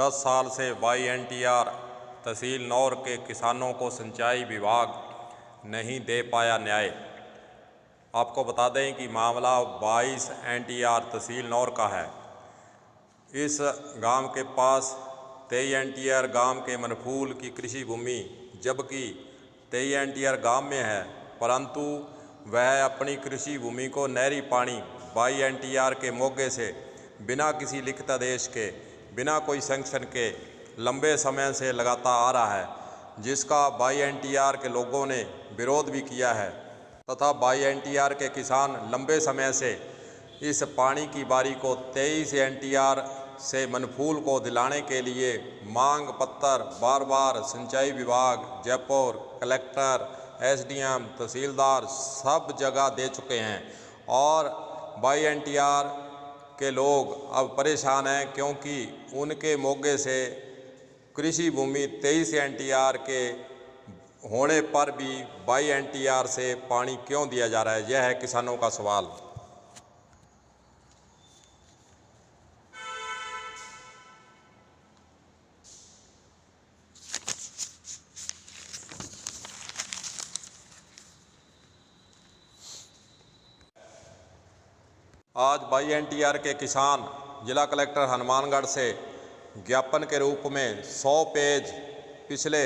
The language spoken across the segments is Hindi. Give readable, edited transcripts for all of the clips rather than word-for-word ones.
10 साल से YNTR तहसील नौर के किसानों को सिंचाई विभाग नहीं दे पाया न्याय। आपको बता दें कि मामला 22 NTR तहसील नौर का है। इस गांव के पास 23 NTR गांव के मनफूल की कृषि भूमि जबकि 23 NTR गांव में है, परंतु वह अपनी कृषि भूमि को नहरी पानी 22 NTR के मोगे से बिना किसी लिखित आदेश के, बिना कोई सैंक्शन के लंबे समय से लगाता आ रहा है, जिसका 22 NTR के लोगों ने विरोध भी किया है तथा 22 NTR के किसान लंबे समय से इस पानी की बारी को 23 NTR से मनफूल को दिलाने के लिए मांग पत्र बार बार सिंचाई विभाग, जयपुर, कलेक्टर, SDM, तहसीलदार सब जगह दे चुके हैं और 22 NTR के लोग अब परेशान हैं, क्योंकि उनके मोगे से कृषि भूमि 23 NTR के होने पर भी 22 NTR से पानी क्यों दिया जा रहा है, यह है किसानों का सवाल। आज 22 NTR के किसान जिला कलेक्टर हनुमानगढ़ से ज्ञापन के रूप में 100 पेज पिछले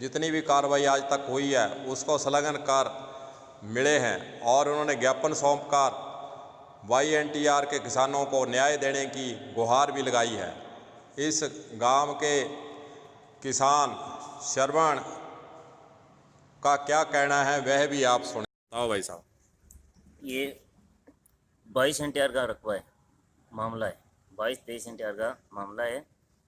जितनी भी कार्रवाई आज तक हुई है उसको संलग्न कर मिले हैं और उन्होंने ज्ञापन सौंपकर 22 NTR के किसानों को न्याय देने की गुहार भी लगाई है। इस गांव के किसान श्रवण का क्या कहना है वह भी आप सुने। आओ भाई साहब। ये 22 NTR का रकबा है, मामला है 22-23 NTR का मामला है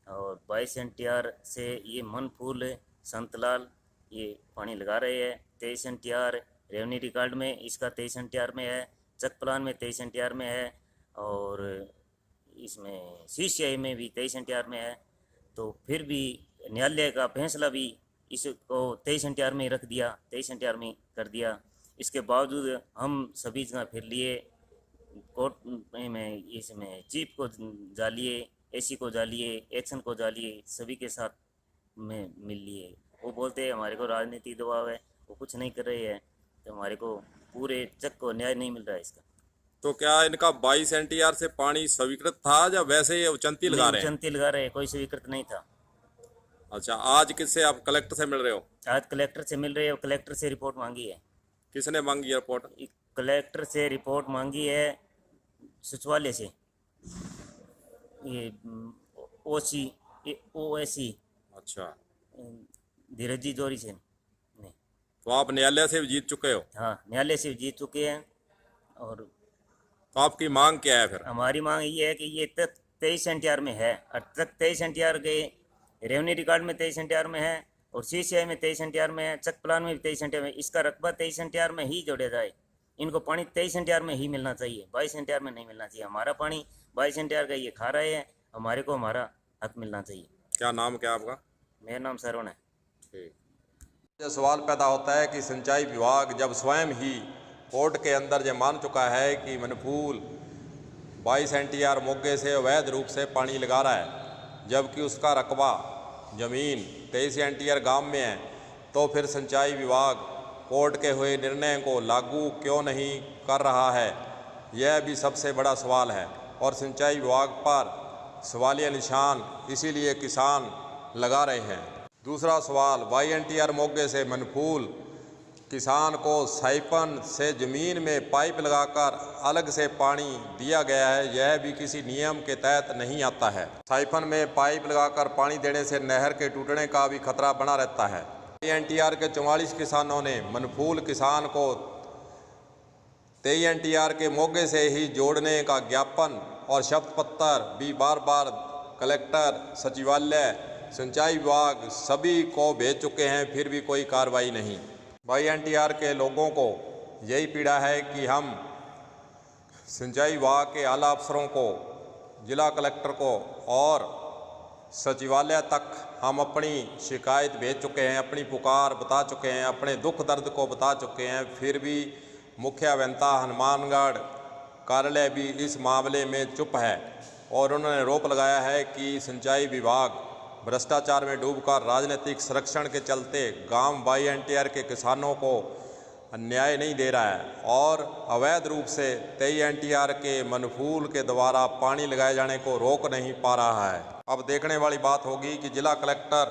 और 22 NTR से ये मनफूल संतलाल ये पानी लगा रहे हैं। 23 NTR रेवेन्यू रिकॉर्ड में इसका 23 NTR में है, चक प्लान में 23 NTR में है और इसमें CCI में भी 23 NTR में है। तो फिर भी न्यायालय का फैसला भी इसको 23 NTR में रख दिया, 23 NTR में कर दिया। इसके बावजूद हम सभी जगह फिर लिए, कोर्ट में इसमें चीफ को जालिए, AC को जालिए, एक्शन को जालिए, सभी के साथ में मिल लिए। वो बोलते हैं हमारे को राजनीतिक दबाव है, वो कुछ नहीं कर रहे हैं, तो हमारे को पूरे चक को न्याय नहीं मिल रहा है इसका। तो क्या इनका 22 NTR से पानी स्वीकृत था या वैसे ही उचंती लगा रहे हैं? उचंती लगा रहे हैं, कोई स्वीकृत नहीं था। अच्छा, आज किससे आप कलेक्टर से मिल रहे हो? आज कलेक्टर से मिल रहे हैं, कलेक्टर से रिपोर्ट मांगी है। किसने मांगी रिपोर्ट? कलेक्टर से रिपोर्ट मांगी है सचिवालय से, ये OSC। अच्छा, धीरज जी जोरी से नहीं। तो आप न्यायालय से भी जीत चुके हो? हाँ, न्यायालय से जीत चुके हैं। और तो आपकी मांग क्या है फिर? हमारी मांग ये है कि ये तक 23 NTR में है और तक 23 NTR के रेवेन्यू रिकॉर्ड में 23 NTR में है और CCI में 23 NTR में है, चक प्लान में भी 23 NTR में। इसका रकबा 23 NTR में ही जोड़ा जाए। इनको पानी 23 NTR में ही मिलना चाहिए, 22 NTR में नहीं मिलना चाहिए। हमारा पानी 22 NTR का ये खा रहे हैं, हमारे को हमारा हक मिलना चाहिए। क्या नाम क्या आपका? मेरा नाम श्रवण है। ठीक। यह सवाल पैदा होता है कि सिंचाई विभाग जब स्वयं ही कोर्ट के अंदर यह मान चुका है कि मनफूल 22 NTR मोगे से अवैध रूप से पानी लगा रहा है, जबकि उसका रकबा ज़मीन 23 NTR गांव में है, तो फिर सिंचाई विभाग कोर्ट के हुए निर्णय को लागू क्यों नहीं कर रहा है, यह भी सबसे बड़ा सवाल है। और सिंचाई विभाग पर सवालिया निशान इसीलिए किसान लगा रहे हैं। दूसरा सवाल, 22 NTR मोगे से मनफूल किसान को साइपन से ज़मीन में पाइप लगाकर अलग से पानी दिया गया है, यह भी किसी नियम के तहत नहीं आता है। साइपन में पाइप लगाकर पानी देने से नहर के टूटने का भी खतरा बना रहता है। NTR के 44 किसानों ने मनफूल किसान को 23 NTR के मोगे से ही जोड़ने का ज्ञापन और शपथ पत्र भी बार बार कलेक्टर, सचिवालय, सिंचाई विभाग सभी को भेज चुके हैं, फिर भी कोई कार्रवाई नहीं। 22 NTR के लोगों को यही पीड़ा है कि हम सिंचाई विभाग के आला अफसरों को, जिला कलेक्टर को और सचिवालय तक हम अपनी शिकायत भेज चुके हैं, अपनी पुकार बता चुके हैं, अपने दुख दर्द को बता चुके हैं, फिर भी मुख्य अभियंता हनुमानगढ़ कार्यालय भी इस मामले में चुप है। और उन्होंने आरोप लगाया है कि सिंचाई विभाग भ्रष्टाचार में डूबकर राजनीतिक संरक्षण के चलते गांव YNTR के किसानों को न्याय नहीं दे रहा है और अवैध रूप से 23 NTR के मनफूल के द्वारा पानी लगाए जाने को रोक नहीं पा रहा है। अब देखने वाली बात होगी कि जिला कलेक्टर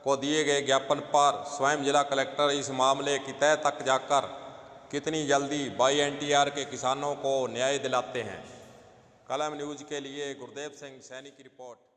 को दिए गए ज्ञापन पर स्वयं जिला कलेक्टर इस मामले की तह तक जाकर कितनी जल्दी YNTR के किसानों को न्याय दिलाते हैं। कलम न्यूज़ के लिए गुरदेव सिंह सैनी की रिपोर्ट।